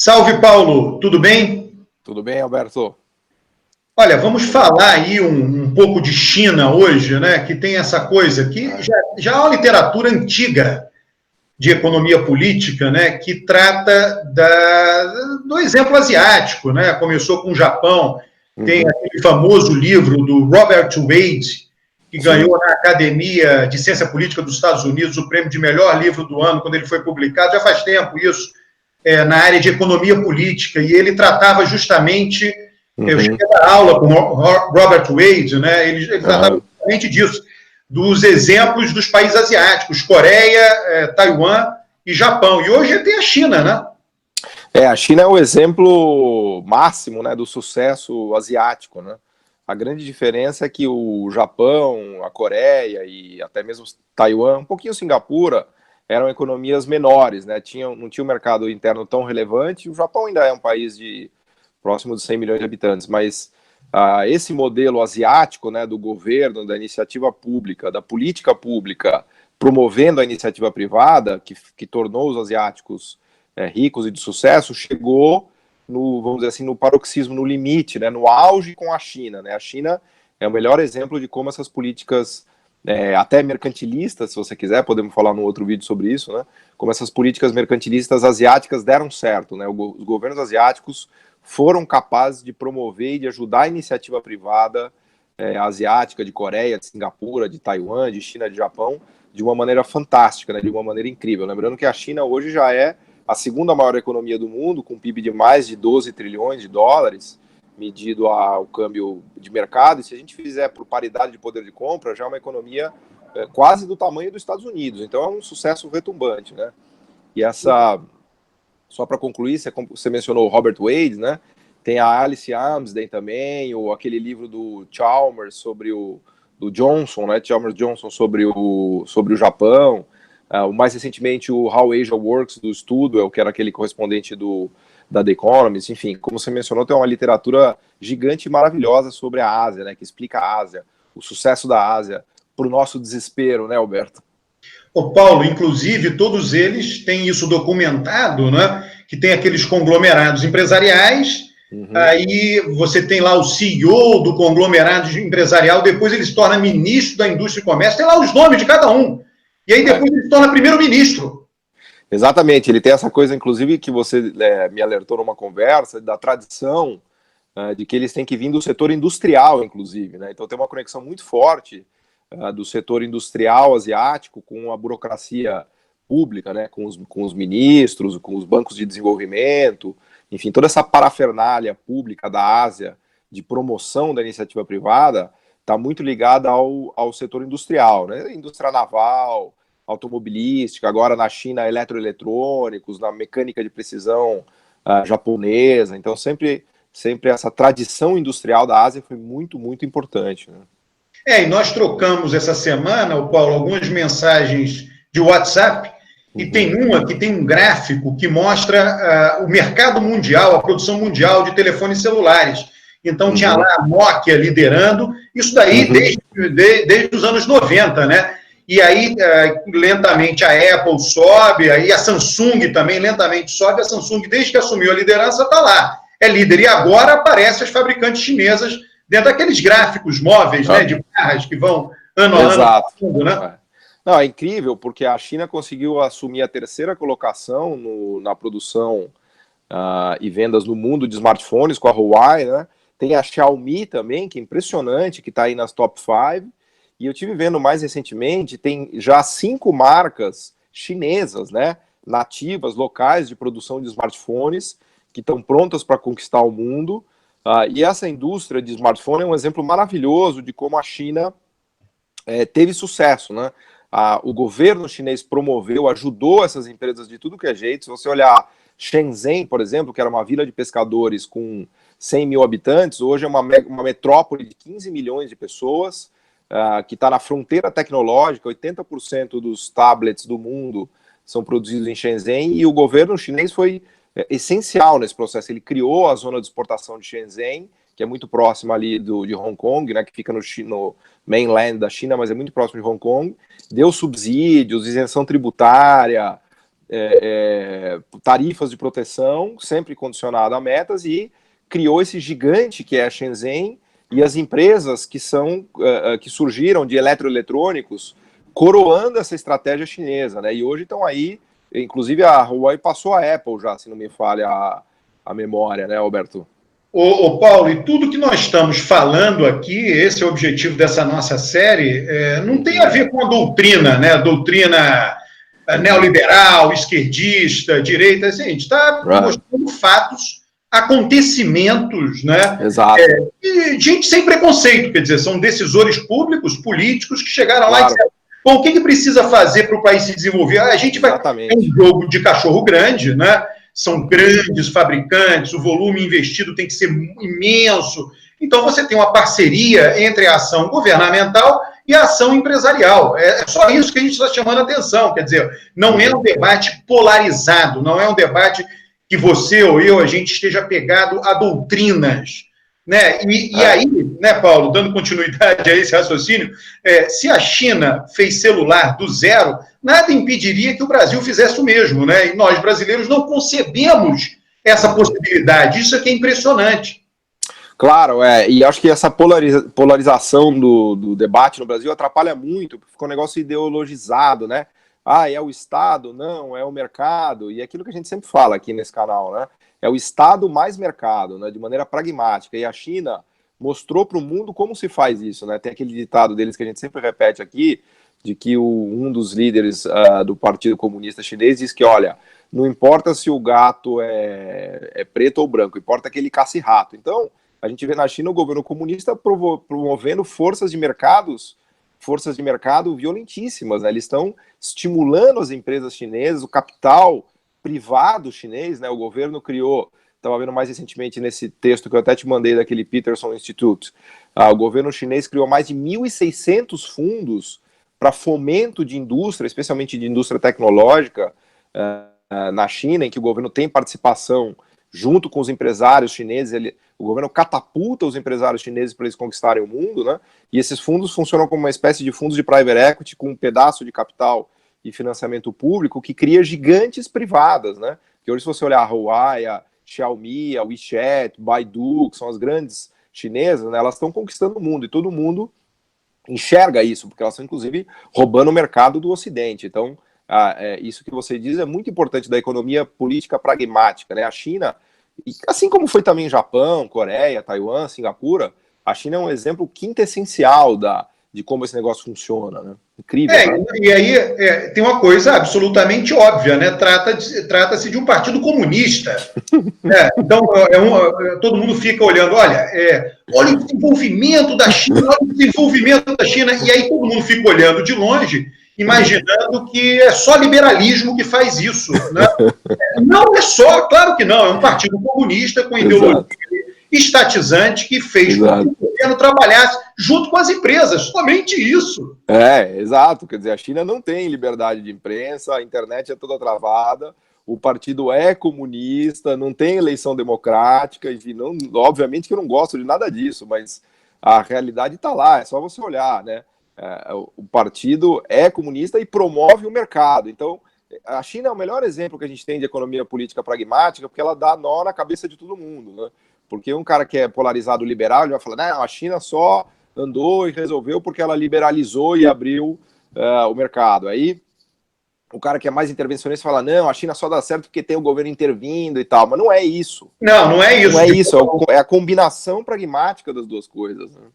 Salve, Paulo, tudo bem? Tudo bem, Alberto? Olha, vamos falar aí um pouco de China hoje, né? Que tem essa coisa que já é uma literatura antiga de economia política, né? Que trata do exemplo asiático, né? Começou com o Japão, tem aquele famoso livro do Robert Wade, que ganhou na Academia de Ciência Política dos Estados Unidos o prêmio de melhor livro do ano quando ele foi publicado, já faz tempo isso. Na área de economia política, e ele tratava justamente, eu cheguei a dar aula com Robert Wade, né? Ele tratava justamente disso, dos exemplos dos países asiáticos, Coreia, Taiwan e Japão. E hoje tem a China, né? A China é o exemplo máximo, né, do sucesso asiático, né? A grande diferença é que o Japão, a Coreia e até mesmo Taiwan, um pouquinho Singapura, eram economias menores, né? Não tinha um mercado interno tão relevante. O Japão ainda é um país de próximo de 100 milhões de habitantes, mas esse modelo asiático, né, do governo, da iniciativa pública, da política pública, promovendo a iniciativa privada, que tornou os asiáticos ricos e de sucesso, chegou no, vamos dizer assim, no paroxismo, no limite, né, no auge com a China, né? A China é o melhor exemplo de como essas políticas até mercantilistas, se você quiser, podemos falar num outro vídeo sobre isso, né? Como essas políticas mercantilistas asiáticas deram certo, né? Os governos asiáticos foram capazes de promover e de ajudar a iniciativa privada asiática, de Coreia, de Singapura, de Taiwan, de China, de Japão, de uma maneira fantástica, né? De uma maneira incrível. Lembrando que a China hoje já é a segunda maior economia do mundo, com um PIB de mais de 12 trilhões de dólares, medido ao câmbio de mercado, e se a gente fizer por paridade de poder de compra, já é uma economia quase do tamanho dos Estados Unidos, então é um sucesso retumbante, né? E só para concluir, você mencionou o Robert Wade, né? Tem a Alice Amsden também, ou aquele livro do Chalmers do Johnson, né? Chalmers Johnson sobre o Japão, mais recentemente o How Asia Works do Studwell, que era aquele correspondente da The Economist. Enfim, como você mencionou, tem uma literatura gigante e maravilhosa sobre a Ásia, né, que explica a Ásia, o sucesso da Ásia, para o nosso desespero, né, Alberto? Ô, Paulo, inclusive, todos eles têm isso documentado, né? Que tem aqueles conglomerados empresariais, aí você tem lá o CEO do conglomerado empresarial, depois ele se torna ministro da Indústria e Comércio, tem lá os nomes de cada um, e aí depois ele se torna primeiro-ministro. Exatamente, ele tem essa coisa, inclusive, que você me alertou numa conversa, da tradição, de que eles têm que vir do setor industrial, inclusive, né? Então tem uma conexão muito forte do setor industrial asiático com a burocracia pública, né? Com os ministros, com os bancos de desenvolvimento, enfim, toda essa parafernália pública da Ásia de promoção da iniciativa privada está muito ligada ao setor industrial, né? Indústria naval, automobilística, agora na China, eletroeletrônicos, na mecânica de precisão japonesa. Então, sempre essa tradição industrial da Ásia foi muito, muito importante, né? E nós trocamos essa semana, o Paulo, algumas mensagens de WhatsApp, e tem uma que tem um gráfico que mostra o mercado mundial, a produção mundial de telefones celulares. Então, tinha lá a Nokia liderando, isso daí desde os anos 90, né? E aí, lentamente, a Apple sobe, aí a Samsung também lentamente sobe. A Samsung, desde que assumiu a liderança, está lá. É líder. E agora aparecem as fabricantes chinesas dentro daqueles gráficos móveis, né, de barras que vão ano a ano. Exato. Né? Não, é incrível, porque a China conseguiu assumir a terceira colocação na produção e vendas no mundo de smartphones com a Huawei, né? Tem a Xiaomi também, que é impressionante, que está aí nas top 5. E eu tive vendo mais recentemente, tem já 5 marcas chinesas, né, nativas, locais de produção de smartphones, que estão prontas para conquistar o mundo. E essa indústria de smartphone é um exemplo maravilhoso de como a China teve sucesso, né? O governo chinês promoveu, ajudou essas empresas de tudo que é jeito. Se você olhar Shenzhen, por exemplo, que era uma vila de pescadores com 100 mil habitantes, hoje é uma metrópole de 15 milhões de pessoas, que está na fronteira tecnológica. 80% dos tablets do mundo são produzidos em Shenzhen, e o governo chinês foi essencial nesse processo. Ele criou a zona de exportação de Shenzhen, que é muito próxima ali de Hong Kong, né, que fica no mainland da China, mas é muito próximo de Hong Kong, deu subsídios, isenção tributária, tarifas de proteção, sempre condicionado a metas, e criou esse gigante que é a Shenzhen, e as empresas que surgiram de eletroeletrônicos coroando essa estratégia chinesa, né? E hoje estão aí, inclusive a Huawei passou a Apple já, se não me falha a memória, né, Alberto? Ô Paulo, e tudo que nós estamos falando aqui, esse é o objetivo dessa nossa série, não tem a ver com a doutrina, né? Doutrina neoliberal, esquerdista, direita, assim, a gente está mostrando fatos, acontecimentos, né? Exato. E gente sem preconceito, quer dizer, são decisores públicos, políticos que chegaram lá e disseram, bom, o que precisa fazer para o país se desenvolver? A gente vai ter um jogo de cachorro grande, né? São grandes fabricantes, o volume investido tem que ser imenso. Então, você tem uma parceria entre a ação governamental e a ação empresarial. É só isso que a gente está chamando a atenção. Quer dizer, não é um debate polarizado, não é um debate que você ou eu, a gente esteja pegado a doutrinas. Né? E aí, né, Paulo, dando continuidade a esse raciocínio, se a China fez celular do zero, nada impediria que o Brasil fizesse o mesmo, né? E nós, brasileiros, não concebemos essa possibilidade. Isso aqui é impressionante. Claro, e acho que essa polarização do debate no Brasil atrapalha muito, porque ficou um negócio ideologizado, né? É o Estado, não, é o mercado, e é aquilo que a gente sempre fala aqui nesse canal, né? É o Estado mais mercado, né, de maneira pragmática. E a China mostrou para o mundo como se faz isso, né? Tem aquele ditado deles que a gente sempre repete aqui, de que um dos líderes do Partido Comunista Chinês diz que, olha, não importa se o gato é preto ou branco, importa que ele caça rato. Então, a gente vê na China o governo comunista promovendo forças de mercado violentíssimas, né? Eles estão estimulando as empresas chinesas, o capital privado chinês, né? O governo criou, estava vendo mais recentemente nesse texto que eu até te mandei daquele Peterson Institute, o governo chinês criou mais de 1.600 fundos para fomento de indústria, especialmente de indústria tecnológica na China, em que o governo tem participação junto com os empresários chineses. O governo catapulta os empresários chineses para eles conquistarem o mundo, né? E esses fundos funcionam como uma espécie de fundos de private equity com um pedaço de capital e financiamento público que cria gigantes privadas, né? Que hoje, se você olhar a Huawei, a Xiaomi, a WeChat, Baidu, que são as grandes chinesas, né, elas estão conquistando o mundo, e todo mundo enxerga isso, porque elas estão, inclusive, roubando o mercado do Ocidente. Então, isso que você diz é muito importante da economia política pragmática, né? A China, assim como foi também Japão, Coreia, Taiwan, Singapura, a China é um exemplo quintessencial de como esse negócio funciona, né? Incrível. Né? E aí tem uma coisa absolutamente óbvia, né? Trata-se de um partido comunista. Né? Então, todo mundo fica olhando, olha o desenvolvimento da China, olha o desenvolvimento da China, e aí todo mundo fica olhando de longe, imaginando que é só liberalismo que faz isso. Né? Não é só, claro que não, é um partido comunista com ideologia estatizante que fez com que o governo trabalhasse junto com as empresas, somente isso. Exato, quer dizer, a China não tem liberdade de imprensa, a internet é toda travada, o partido é comunista, não tem eleição democrática, enfim, obviamente que eu não gosto de nada disso, mas a realidade está lá, é só você olhar, né? O partido é comunista e promove o mercado. Então, a China é o melhor exemplo que a gente tem de economia política pragmática, porque ela dá nó na cabeça de todo mundo, né? Porque um cara que é polarizado liberal, ele vai falar, não, a China só andou e resolveu porque ela liberalizou e abriu o mercado. Aí, o cara que é mais intervencionista fala, não, a China só dá certo porque tem o governo intervindo e tal, mas não é isso. Não é isso. Não é isso, é a combinação pragmática das duas coisas, né?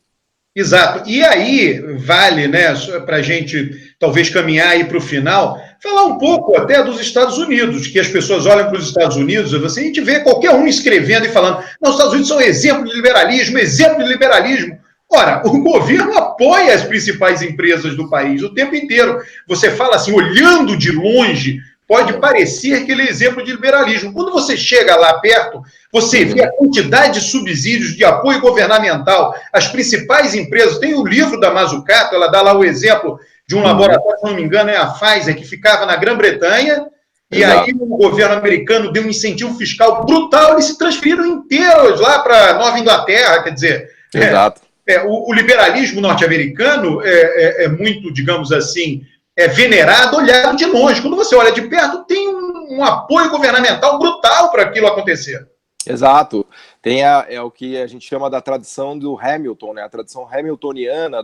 Exato. E aí, vale, né, para a gente talvez caminhar aí para o final, falar um pouco até dos Estados Unidos, que as pessoas olham para os Estados Unidos, a gente vê qualquer um escrevendo e falando, não, os Estados Unidos são exemplo de liberalismo, exemplo de liberalismo. Ora, o governo apoia as principais empresas do país o tempo inteiro. Você fala assim, olhando de longe, pode parecer aquele exemplo de liberalismo. Quando você chega lá perto, você vê a quantidade de subsídios, de apoio governamental, as principais empresas. Tem o livro da Mazzucato, ela dá lá o exemplo de um laboratório, se não me engano, é a Pfizer, que ficava na Grã-Bretanha, e aí o governo americano deu um incentivo fiscal brutal, eles se transferiram inteiros lá para Nova Inglaterra, quer dizer... Exato. O liberalismo norte-americano é muito, digamos assim, venerado, olhado de longe. Quando você olha de perto, tem um um apoio governamental brutal para aquilo acontecer. Exato. Tem o que a gente chama da tradição do Hamilton, né? A tradição hamiltoniana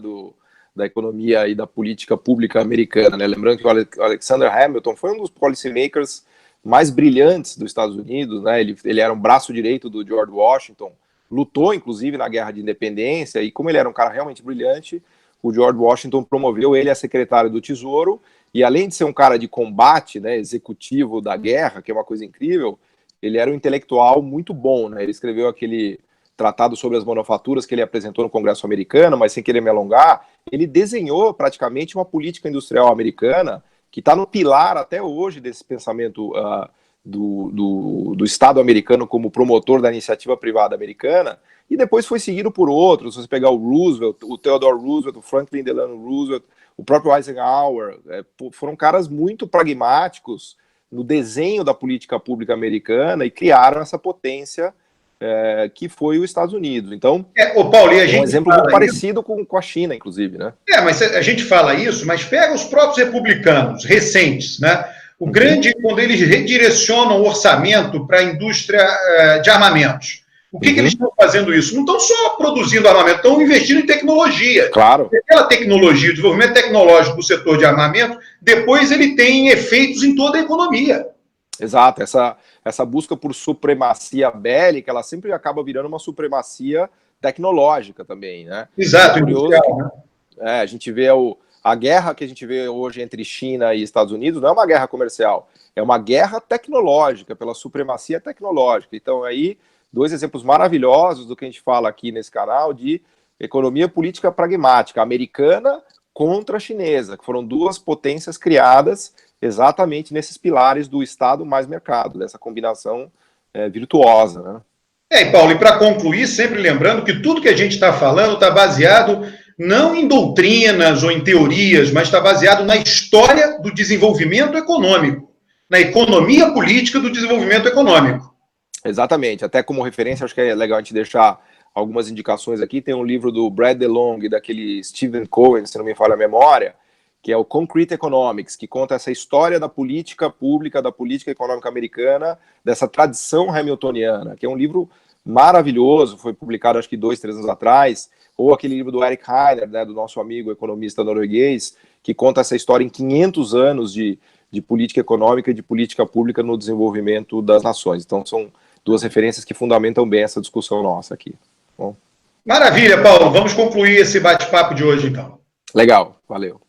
da economia e da política pública americana, né? Lembrando que o Alexander Hamilton foi um dos policymakers mais brilhantes dos Estados Unidos, né? Ele era um braço direito do George Washington, lutou inclusive na Guerra de Independência, e como ele era um cara realmente brilhante, o George Washington promoveu ele a secretário do Tesouro, e além de ser um cara de combate, né, executivo da guerra, que é uma coisa incrível, ele era um intelectual muito bom, né? Ele escreveu aquele tratado sobre as manufaturas que ele apresentou no Congresso americano, mas sem querer me alongar, ele desenhou praticamente uma política industrial americana que está no pilar até hoje desse pensamento do Estado americano como promotor da iniciativa privada americana, e depois foi seguido por outros. Se você pegar o Roosevelt, o Theodore Roosevelt, o Franklin Delano Roosevelt, o próprio Eisenhower, foram caras muito pragmáticos no desenho da política pública americana e criaram essa potência que foi os Estados Unidos. Então, Paulo, e a é um gente exemplo muito parecido com a China, inclusive, né? Mas a gente fala isso, mas pega os próprios republicanos recentes, né? O grande, quando eles redirecionam o orçamento para a indústria de armamentos. O que eles estão fazendo isso? Não estão só produzindo armamento, estão investindo em tecnologia. Claro. Aquela tecnologia, o desenvolvimento tecnológico do setor de armamento, depois ele tem efeitos em toda a economia. Exato. Essa busca por supremacia bélica, ela sempre acaba virando uma supremacia tecnológica também, né? Exato. É curioso que, a gente vê a guerra que a gente vê hoje entre China e Estados Unidos não é uma guerra comercial, é uma guerra tecnológica, pela supremacia tecnológica. Então, aí, dois exemplos maravilhosos do que a gente fala aqui nesse canal de economia política pragmática, americana contra a chinesa, que foram duas potências criadas exatamente nesses pilares do Estado mais mercado, dessa combinação virtuosa, né? E Paulo, e para concluir, sempre lembrando que tudo que a gente está falando está baseado não em doutrinas ou em teorias, mas está baseado na história do desenvolvimento econômico, na economia política do desenvolvimento econômico. Exatamente. Até como referência, acho que é legal a gente deixar algumas indicações aqui. Tem um livro do Brad DeLong e daquele Stephen Cohen, se não me falha a memória, que é o Concrete Economics, que conta essa história da política pública, da política econômica americana, dessa tradição hamiltoniana, que é um livro maravilhoso, foi publicado acho que 2, 3 anos atrás, ou aquele livro do Eric Heiner, né, do nosso amigo economista norueguês, que conta essa história em 500 anos de política econômica e de política pública no desenvolvimento das nações. Então são duas referências que fundamentam bem essa discussão nossa aqui. Bom. Maravilha, Paulo. Vamos concluir esse bate-papo de hoje, então. Legal, valeu.